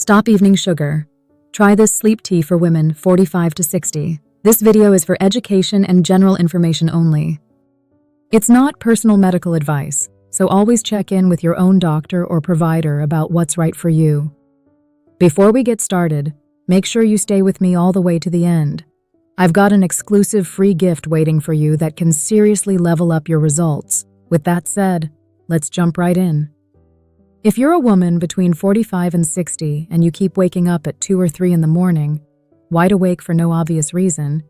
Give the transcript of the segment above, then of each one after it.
Stop evening sugar. Try this sleep tea for women 45 to 60. This video is for education and general information only. It's not personal medical advice, so always check in with your own doctor or provider about what's right for you. Before we get started, make sure you stay with me all the way to the end. I've got an exclusive free gift waiting for you that can seriously level up your results. With that said, let's jump right in. If you're a woman between 45 and 60 and you keep waking up at 2 or 3 in the morning, wide awake for no obvious reason,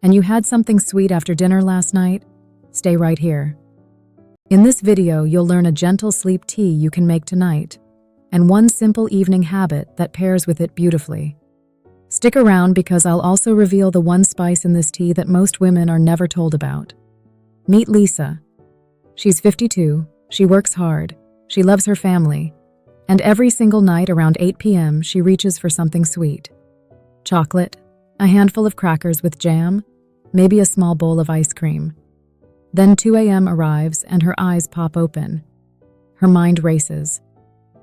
and you had something sweet after dinner last night, stay right here. In this video, you'll learn a gentle sleep tea you can make tonight, and one simple evening habit that pairs with it beautifully. Stick around because I'll also reveal the one spice in this tea that most women are never told about. Meet Lisa. She's 52, she works hard, she loves her family, and every single night around 8 p.m. she reaches for something sweet. Chocolate, a handful of crackers with jam, maybe a small bowl of ice cream. Then 2 a.m. arrives and her eyes pop open. Her mind races.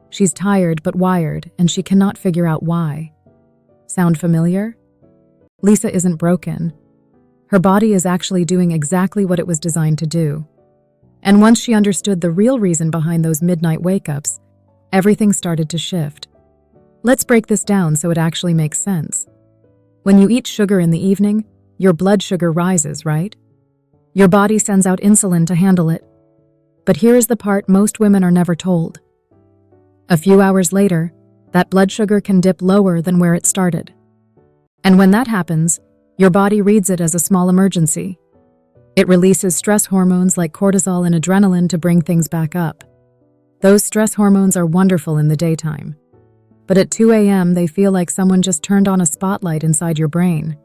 She's tired but wired and she cannot figure out why. Sound familiar? Lisa isn't broken. Her body is actually doing exactly what it was designed to do. And once she understood the real reason behind those midnight wake-ups, everything started to shift. Let's break this down so it actually makes sense. When you eat sugar in the evening, your blood sugar rises, right? Your body sends out insulin to handle it. But here is the part most women are never told. A few hours later, that blood sugar can dip lower than where it started. And when that happens, your body reads it as a small emergency. It releases stress hormones like cortisol and adrenaline to bring things back up. Those stress hormones are wonderful in the daytime. But at 2 a.m., they feel like someone just turned on a spotlight inside your brain.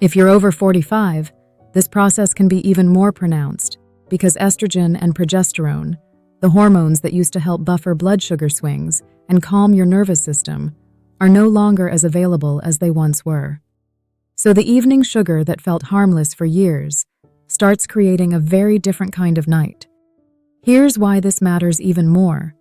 If you're over 45, this process can be even more pronounced because estrogen and progesterone, the hormones that used to help buffer blood sugar swings and calm your nervous system, are no longer as available as they once were. So the evening sugar that felt harmless for years starts creating a very different kind of night. Here's why this matters even more.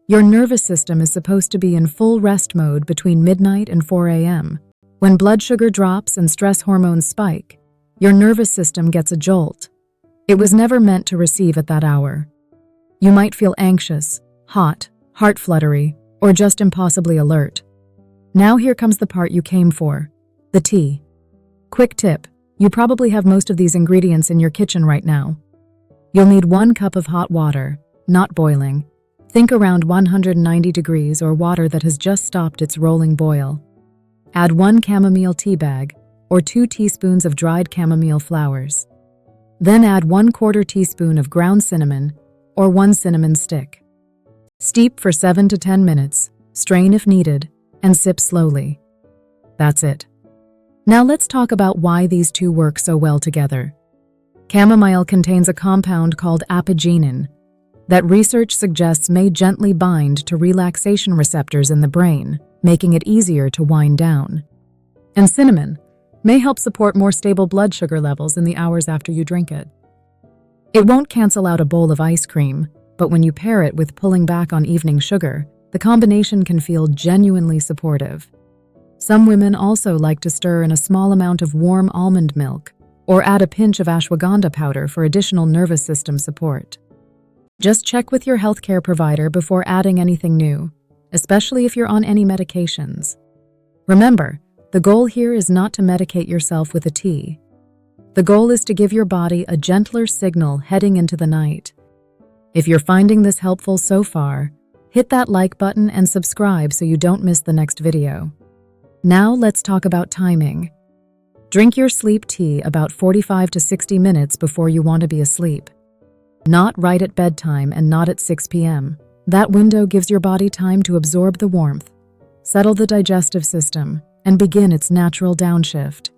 Your nervous system is supposed to be in full rest mode between midnight and 4 a.m. When blood sugar drops and stress hormones spike, your nervous system gets a jolt. It was never meant to receive at that hour. You might feel anxious, hot, heart fluttery, or just impossibly alert. Now here comes the part you came for, the tea. Quick tip, you probably have most of these ingredients in your kitchen right now. You'll need 1 cup of hot water, not boiling. Think around 190 degrees or water that has just stopped its rolling boil. Add 1 chamomile tea bag or 2 teaspoons of dried chamomile flowers. Then add 1/4 teaspoon of ground cinnamon or 1 cinnamon stick. Steep for 7 to 10 minutes, strain if needed, and sip slowly. That's it. Now let's talk about why these two work so well together. Chamomile contains a compound called apigenin that research suggests may gently bind to relaxation receptors in the brain, making it easier to wind down. And cinnamon may help support more stable blood sugar levels in the hours after you drink it. It won't cancel out a bowl of ice cream, but when you pair it with pulling back on evening sugar, the combination can feel genuinely supportive. Some women also like to stir in a small amount of warm almond milk or add a pinch of ashwagandha powder for additional nervous system support. Just check with your healthcare provider before adding anything new, especially if you're on any medications. Remember, the goal here is not to medicate yourself with a tea. The goal is to give your body a gentler signal heading into the night. If you're finding this helpful so far, hit that like button and subscribe so you don't miss the next video. Now let's talk about timing. Drink your sleep tea about 45 to 60 minutes before you want to be asleep. Not right at bedtime and not at 6 p.m. That window gives your body time to absorb the warmth, settle the digestive system, and begin its natural downshift.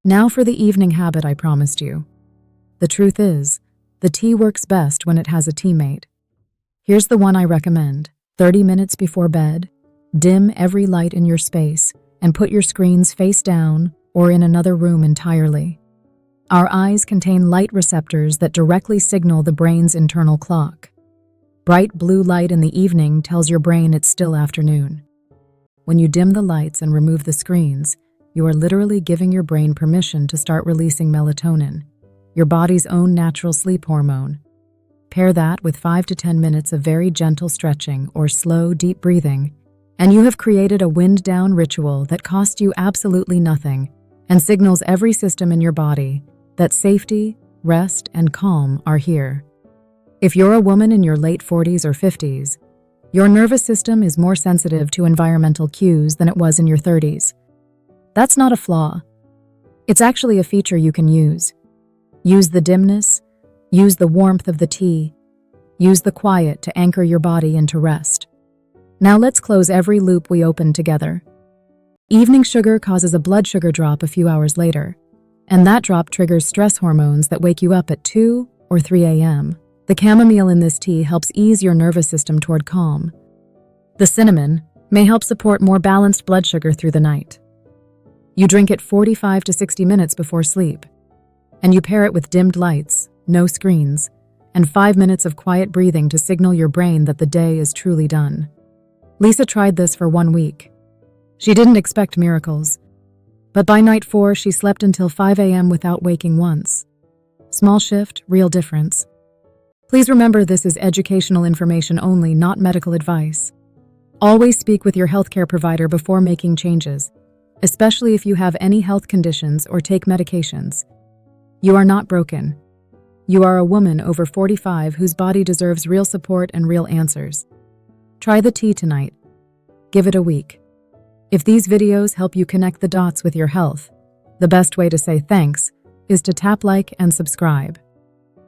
Now for the evening habit I promised you. The truth is, the tea works best when it has a teammate. Here's the one I recommend. 30 minutes before bed, dim every light in your space and put your screens face down or in another room entirely. Our eyes contain light receptors that directly signal the brain's internal clock. Bright blue light in the evening tells your brain it's still afternoon. When you dim the lights and remove the screens, you are literally giving your brain permission to start releasing melatonin, your body's own natural sleep hormone. Pair that with 5 to 10 minutes of very gentle stretching or slow, deep breathing, and you have created a wind-down ritual that costs you absolutely nothing and signals every system in your body that safety, rest, and calm are here. If you're a woman in your late 40s or 50s, your nervous system is more sensitive to environmental cues than it was in your 30s. That's not a flaw. It's actually a feature you can use. Use the dimness, use the warmth of the tea, use the quiet to anchor your body into rest. Now let's close every loop we opened together. Evening sugar causes a blood sugar drop a few hours later, and that drop triggers stress hormones that wake you up at 2 or 3 a.m. The chamomile in this tea helps ease your nervous system toward calm. The cinnamon may help support more balanced blood sugar through the night. You drink it 45 to 60 minutes before sleep, and you pair it with dimmed lights, no screens, and 5 minutes of quiet breathing to signal your brain that the day is truly done. Lisa tried this for 1 week. She didn't expect miracles, but by night 4, she slept until 5 a.m. without waking once. Small shift, real difference. Please remember, this is educational information only, not medical advice. Always speak with your healthcare provider before making changes, especially if you have any health conditions or take medications. You are not broken. You are a woman over 45 whose body deserves real support and real answers. Try the tea tonight. Give it a week. If these videos help you connect the dots with your health, the best way to say thanks is to tap like and subscribe.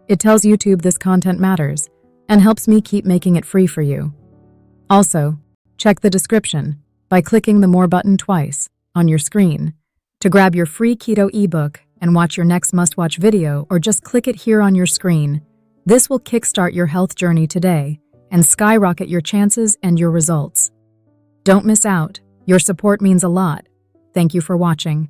It tells YouTube this content matters and helps me keep making it free for you. Also, check the description by clicking the More button twice on your screen to grab your free keto ebook and watch your next must-watch video, or just click it here on your screen. This will kickstart your health journey today and skyrocket your chances and your results. Don't miss out. Your support means a lot. Thank you for watching.